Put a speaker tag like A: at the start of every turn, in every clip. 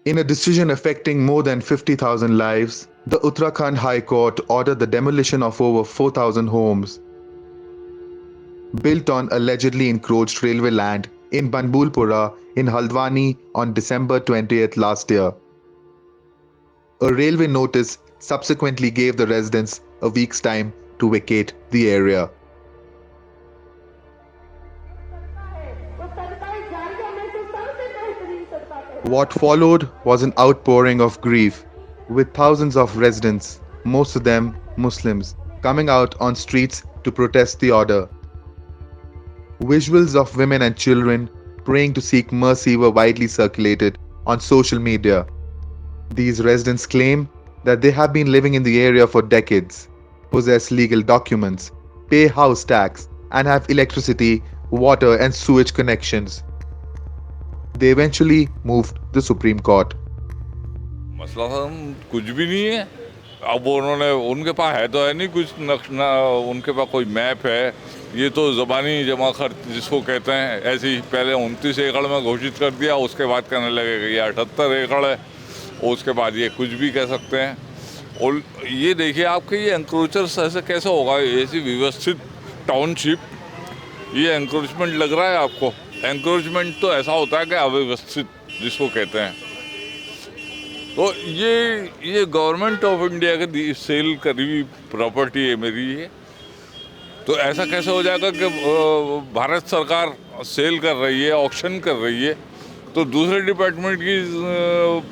A: In a decision affecting more than 50,000 lives, the Uttarakhand High Court ordered the demolition of over 4,000 homes built on allegedly encroached railway land in Banbhoolpura in Haldwani on December 20th last year. A railway notice subsequently gave the residents a week's time to vacate the area. What followed was an outpouring of grief, with thousands of residents, most of them Muslims, coming out on streets to protest the order. Visuals of women and children praying to seek mercy were widely circulated on social media. These residents claim that they have been living in the area for decades, possess legal documents, pay house tax, and have electricity, water, and sewage connections. They eventually moved the Supreme Court.
B: मसला कुछ भी नहीं है. अब उन्होंने उनके पास है तो है नहीं कुछ ना उनके पास कोई मैप है. ये तो ज़बानी जमा खर्च जिसको कहते हैं ऐसे ही पहले 29 एकड़ में घोषित कर दिया, उसके बाद कहने लगे कि ये 78 एकड़ है, उसके बाद ये कुछ भी कह सकते हैं. और ये देखिए आपके ये एंक्रोचर्स ऐसे कैसे होगा, ऐसी व्यवस्थित टाउनशिप, ये एंक्रोचमेंट लग रहा है आपको? एंक्रोचमेंट तो ऐसा होता है कि अव्यवस्थित जिसको कहते हैं. तो ये गवर्नमेंट ऑफ इंडिया के सेल करी हुई प्रॉपर्टी है मेरी ये. तो ऐसा कैसे हो जाएगा कि भारत सरकार सेल कर रही है, ऑक्शन कर रही है, तो दूसरे डिपार्टमेंट की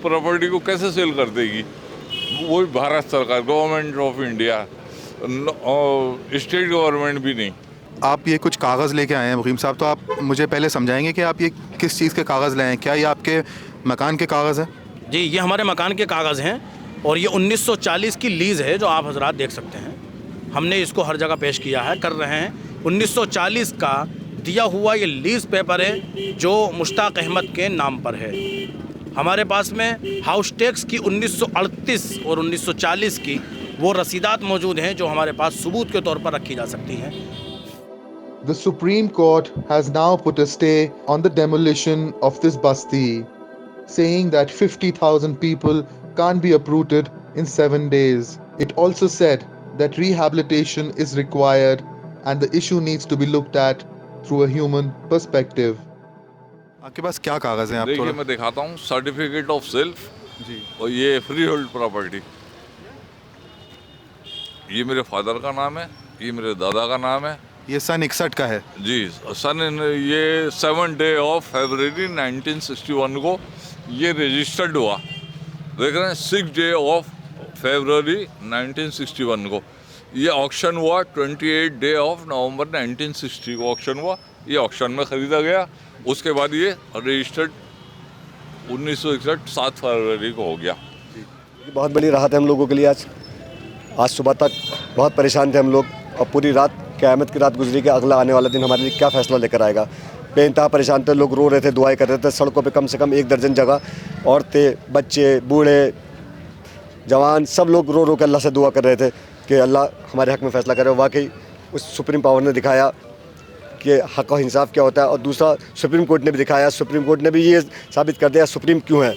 B: प्रॉपर्टी को कैसे सेल कर देगी? वही भारत सरकार, government of India, state government भी नहीं.
C: आप ये कुछ कागज़ लेके आए हैं मुकीम साहब, तो आप मुझे पहले समझाएंगे कि आप ये किस चीज़ के कागज़ लाए हैं? क्या ये आपके मकान के कागज़ हैं?
D: जी, ये हमारे मकान के कागज़ हैं और ये 1940 की लीज़ है जो आप हजरात देख सकते हैं. हमने इसको हर जगह पेश किया है, कर रहे हैं. 1940 का दिया हुआ ये लीज़ पेपर है जो मुश्ताक अहमद के नाम पर है. हमारे पास में हाउस टैक्स की 1938 और 1940 की वो रसीदात मौजूद हैं जो हमारे पास सबूत के तौर पर रखी जा सकती हैं.
A: The Supreme Court has now put a stay on the demolition of this basti, saying that 50,000 people can't be uprooted in 7 days. It also said that rehabilitation is required and the issue needs to be looked at through a human perspective.
C: आपके पास क्या कागज़ हैं? आप
B: देखिए
C: थोड़ा
B: मैं दिखाता हूँ. सर्टिफिकेट ऑफ सेल्फ
C: जी.
B: और ये फ्री होल्ड प्रॉपर्टी. ये मेरे फादर का नाम है, ये मेरे दादा का नाम है.
C: ये सन 61 का है
B: जी. सन ये 7 डे ऑफ फरवरी 1961 को ये रजिस्टर्ड हुआ. देख रहे हैं, 6 डे ऑफ फरवरी 1961 को. ये ऑक्शन हुआ 28 डे ऑफ नवंबर 1960 को ऑक्शन हुआ. ये ऑक्शन में ख़रीदा गया. उसके बाद ये रजिस्टर्ड 1961 7 फरवरी को हो गया.
E: बहुत बड़ी राहत है हम लोगों के लिए. आज सुबह तक बहुत परेशान थे हम लोग और पूरी रात क़यामत की रात गुजरी कि अगला आने वाला दिन हमारे लिए क्या फ़ैसला लेकर आएगा. बेइंतहा परेशान थे लोग, रो रहे थे, दुआएं कर रहे थे. सड़कों पे कम से कम 1 दर्जन जगह औरतें, बच्चे, बूढ़े, जवान सब लोग रो रो कर अल्लाह से दुआ कर रहे थे कि अल्लाह हमारे हक़ में फ़ैसला करे. वाकई उस सुप्रीम पावर ने दिखाया कि हक़ और इंसाफ क्या होता है. और दूसरा सुप्रीम कोर्ट ने भी दिखाया. सुप्रीम कोर्ट ने भी ये साबित कर दिया सुप्रीम क्यों है,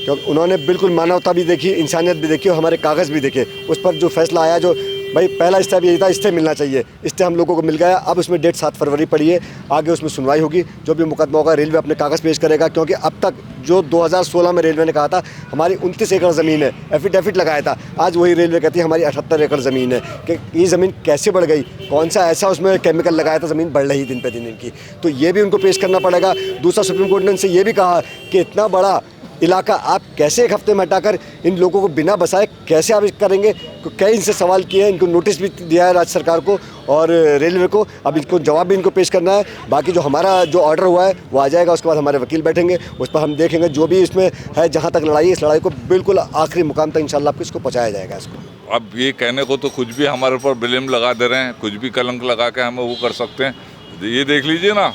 E: क्योंकि उन्होंने बिल्कुल मानवता भी देखी, इंसानियत भी देखी और हमारे कागज़ भी देखे. उस पर जो फैसला आया, जो भाई पहला स्टेप यही था, स्टे मिलना चाहिए, स्टे हम लोगों को मिल गया. अब उसमें डेट 7 फरवरी पड़ी है. आगे उसमें सुनवाई होगी. जो भी मुकदमा होगा रेलवे अपने कागज़ पेश करेगा, क्योंकि अब तक जो 2016 में रेलवे ने कहा था हमारी 29 एकड़ ज़मीन है, एफिडेविट लगाया था, आज वही रेलवे कहती है हमारी 78 एकड़ ज़मीन है. कि ये ज़मीन कैसे बढ़ गई, कौन सा ऐसा उसमें केमिकल लगाया था, ज़मीन बढ़ रही दिन पे दिन इनकी. तो ये भी उनको पेश करना पड़ेगा. दूसरा, सुप्रीम कोर्ट ने उनसे ये भी कहा कि इतना बड़ा इलाका आप कैसे 1 हफ्ते में हटाकर इन लोगों को बिना बसाए कैसे आप करेंगे. कई इनसे सवाल किए हैं, इनको नोटिस भी दिया है राज्य सरकार को और रेलवे को. अब इनको जवाब भी इनको पेश करना है. बाकी जो हमारा जो ऑर्डर हुआ है वो आ जाएगा, उसके बाद हमारे वकील बैठेंगे, उस पर हम देखेंगे जो भी इसमें है. जहाँ तक लड़ाई है, इस लड़ाई को बिल्कुल आखिरी मुकाम तक इंशाल्लाह आपको इसको पहुँचाया जाएगा. इसको
B: अब ये कहने को तो कुछ भी हमारे ऊपर ब्लेम लगा दे रहे हैं, कुछ भी कलंक लगा के हमें वो कर सकते हैं. ये देख लीजिए ना,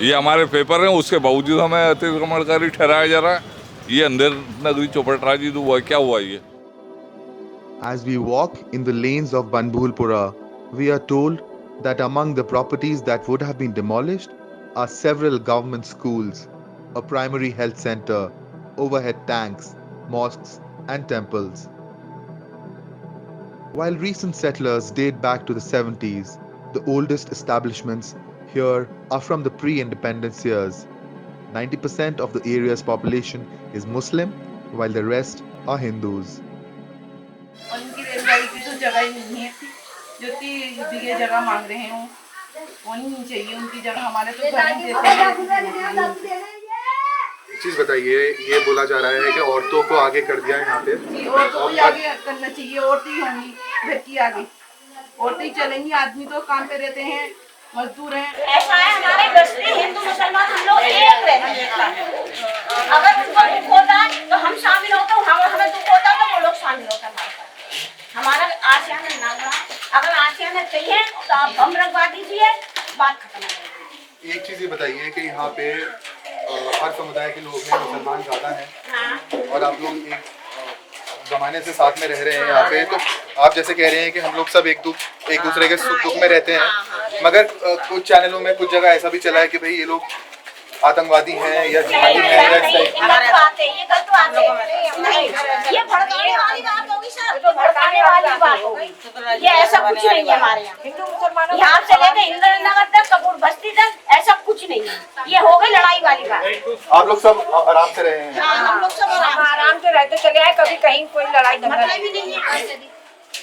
B: ये हमारे पेपर हैं, उसके बावजूद हमें अतिक्रमणकारी ठहराया जा रहा है. ये अंदर नगरी चौपटराजी तो हुआ, क्या हुआ ये?
A: As we walk in the lanes of Banbhoolpura, we are told that among the properties that would have been demolished are several government schools, a primary health center, overhead tanks, mosques, and temples. While recent settlers date back to the 70s, the oldest establishments here are from the pre-independence years. 90% of the area's population is Muslim, while the rest are Hindus.
F: और इनकी रेलगाड़ी की तो जगह ही नहीं है, जो इतनी जगह मांग रहे हैं वो नहीं चाहिए उनकी जगह, हमारे तो घर ही देते हैं।
C: एक चीज़ बताइए, ये बोला जा रहा है कि औरतों को आगे कर दिया है यहाँ पे।
F: औरतों को आगे करना चाहिए, औरतें ही होंगी घर की आगे, औरतें ही चलेंगी, आदमी तो काम पे रहते हैं, मजदूर हैं।
G: ऐसा है हमारे बस्ती हिंदू मुसलमान हम लोग एक रहते हैं। अगर उनको दुख होता है तो हम शामिल होते हैं, हमें दुख होता है तो वो लोग शामिल होते हैं। हमारा आसियान है ना, अगर आसियान चाहिए तो आप बम रखवा दीजिए, बात खत्म हो जाएगी।
C: एक चीज़ ये बताइए कि यहाँ पे हर समुदाय के लोग हैं, मुसलमान ज़्यादा हैं।
G: हाँ।
C: और आप लोग एक ज़माने से साथ में रह रहे हैं यहाँ पे, तो आप जैसे कह रहे हैं कि हम लोग सब एक दूसरे के सुख दुख में रहते हैं, मगर कुछ चैनलों में कुछ जगह ऐसा भी चला है कि भाई ये लोग आतंकवादी हैं या जिहादी हैं या इस टाइप की।
G: ये गलत बात है, ये भड़काने वाली बात होगी सर, तो भड़काने वाली बात होगी। ये ऐसा कुछ नहीं है हमारे यहाँ, हिंदू मुसलमानों यहाँ से लेके इंद्र नगर तक, कपूर बस्ती तक, ऐसा कुछ नहीं है। ये हो गई लड़ाई वाली बात।
C: आप लोग सब आराम से रहे हैं?
G: हाँ, हम लोग सब आराम से रहते चले आए, कभी कहीं कोई लड़ाई मतलब भी नहीं है।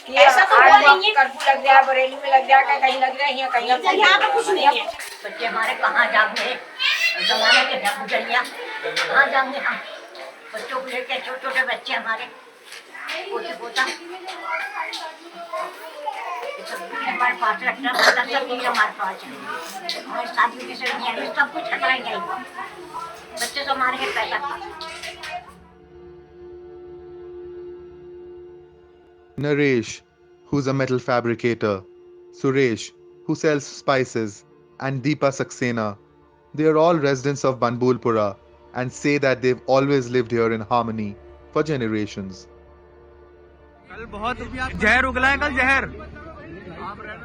G: ऐसा तो नहीं है, कर्फ्यू लग गया, बरेली में लग गया, कहीं लग गया, यहाँ कहीं यहाँ पे कुछ नहीं है।
H: बच्चे हमारे कहाँ जाएंगे, जमाने के जब गुजरिया कहाँ जाएंगे हम, बच्चों को लेकर, छोटे छोटे बच्चे हमारे पोते पोता हमारे पास रखना पड़ता, सब चीज़ हमारे पास है, हमारी शादी की सर्दियाँ सब कुछ हटाई जाएगी, बच्चे तो हमारे पैसा खाते।
A: Naresh, who's a metal fabricator, Suresh, who sells spices, and Deepa Saxena. They are all residents of Banbhoolpura and say that they've always lived here in harmony for generations.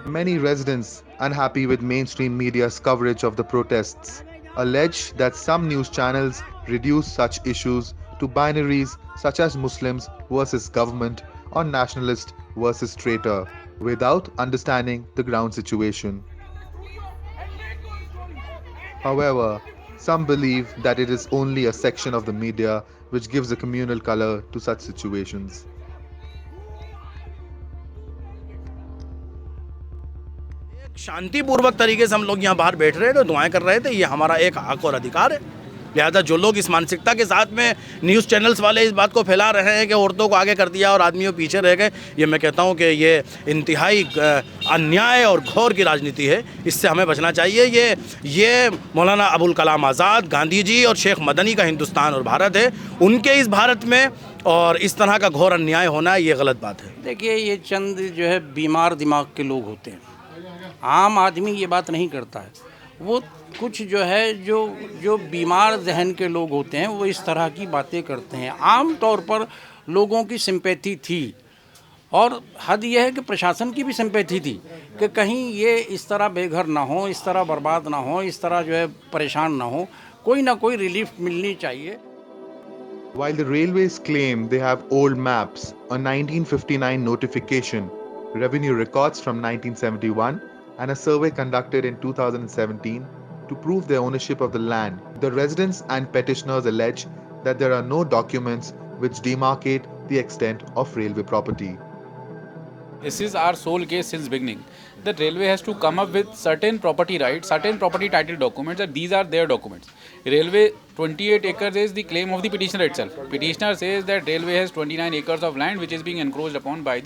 A: Many residents, unhappy with mainstream media's coverage of the protests, allege that some news channels reduce such issues to binaries such as Muslims versus government or nationalist versus traitor, without understanding the ground situation. However, some believe that it is only a section of the media which gives a communal color to such situations.
D: शांतिपूर्वक तरीके से हम लोग यहाँ बाहर बैठ रहे थे, दुआएं कर रहे थे, ये हमारा एक हक और अधिकार है। लिहाजा जो लोग इस मानसिकता के साथ में न्यूज़ चैनल्स वाले इस बात को फैला रहे हैं कि औरतों को आगे कर दिया और आदमियों पीछे रह गए, ये मैं कहता हूँ कि ये इंतहाई अन्याय और घोर की राजनीति है, इससे हमें बचना चाहिए। ये मौलाना अबुल कलाम आज़ाद, गांधी जी और शेख मदनी का हिंदुस्तान और भारत है, उनके इस भारत में और इस तरह का घोर अन्याय होना ये गलत बात है।
I: देखिए, ये चंद जो है बीमार दिमाग के लोग होते हैं, आम आदमी ये बात नहीं करता है। वो कुछ जो है जो बीमार जहन के लोग होते हैं वो इस तरह की बातें करते हैं। आम तौर पर लोगों की सिंपैथी थी और हद यह है कि प्रशासन की भी सिंपैथी थी कि कहीं ये इस तरह बेघर ना हो, इस तरह बर्बाद ना हो, इस तरह जो है परेशान ना हो, कोई ना कोई रिलीफ मिलनी चाहिए।
A: While the railways claim they have old maps, a 1959 notification, revenue records from 1971, and a survey conducted in 2017 to prove their ownership of the land, the residents and petitioners allege that there are no documents which demarcate the extent of railway property.
J: This is our sole case since beginning. The railway has to come up with certain property rights, certain property title documents, and these are their documents. Railway 28 acres is the claim of the petitioner itself. Petitioner says that railway has 29 acres of land which is being encroached upon by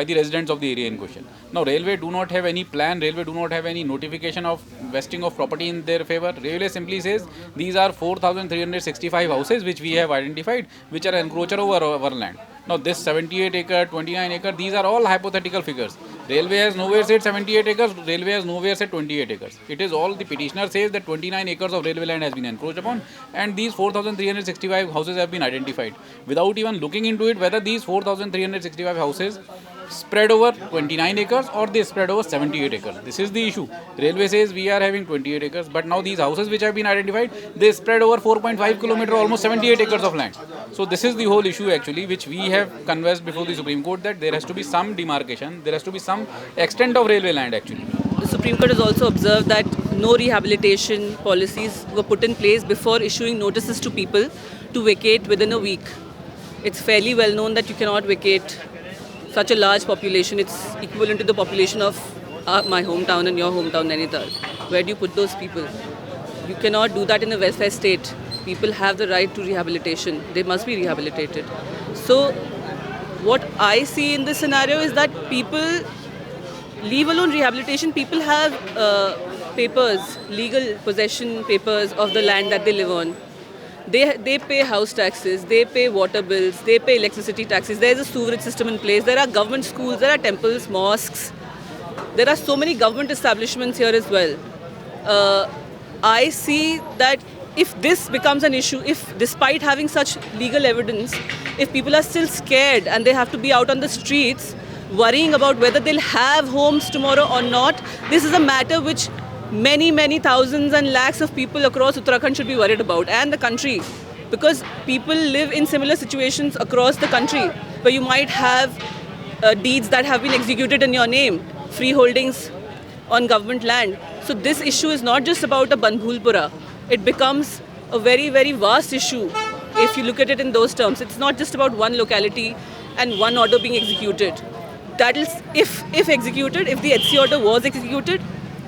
J: the residents of the area in question. Now, railway do not have any plan, railway do not have any notification of vesting of property in their favor. Railway simply says these are 4,365 houses which we have identified which are encroacher over our land. Now, this 78 acre, 29 acre, these are all hypothetical figures. Railway has nowhere said 78 acres, railway has nowhere said 28 acres. It is all the petitioner says that 29 acres of railway land has been encroached upon and these 4,365 houses have been identified. Without even looking into it whether these 4,365 houses spread over 29 acres or they spread over 78 acres. This is the issue. Railway says we are having 28 acres, but now these houses which have been identified, they spread over 4.5 kilometers, almost 78 acres of land. So this is the whole issue actually, which we have conversed before the Supreme Court, that there has to be some demarcation, there has to be some extent of railway land actually.
K: The Supreme Court has also observed that no rehabilitation policies were put in place before issuing notices to people to vacate within a week. It's fairly well known that you cannot vacate such a large population. It's equivalent to the population of my hometown and your hometown, Nainital. Where do you put those people? You cannot do that in a welfare state. People have the right to rehabilitation. They must be rehabilitated. So what I see in this scenario is that people, leave alone rehabilitation, people have papers, legal possession papers of the land that they live on. They pay house taxes, they pay water bills, they pay electricity taxes. There is a sewerage system in place. There are government schools, there are temples, mosques. There are so many government establishments here as well. I see that if this becomes an issue, if despite having such legal evidence, if people are still scared and they have to be out on the streets worrying about whether they'll have homes tomorrow or not, this is a matter which many thousands and lakhs of people across Uttarakhand should be worried about, and the country, because people live in similar situations across the country where you might have deeds that have been executed in your name, freeholdings on government land. So this issue is not just about a Banbhoolpura. It becomes a very vast issue if you look at it in those terms. It's not just about one locality and one order being executed. That is, if executed, if the HC order was executed,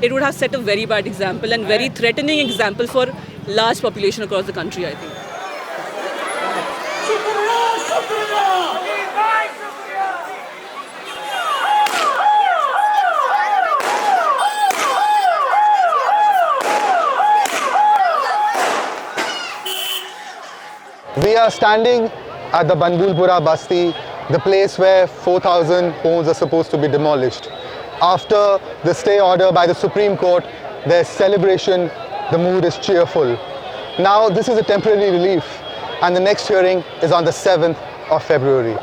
K: it would have set a very bad example and very threatening example for large population across the country, I think.
C: We are standing at the Banbhoolpura Basti, the place where 4,000 homes are supposed to be demolished. After the stay order by the Supreme Court, there's celebration, the mood is cheerful. Now this is a temporary relief and the next hearing is on the 7th of February.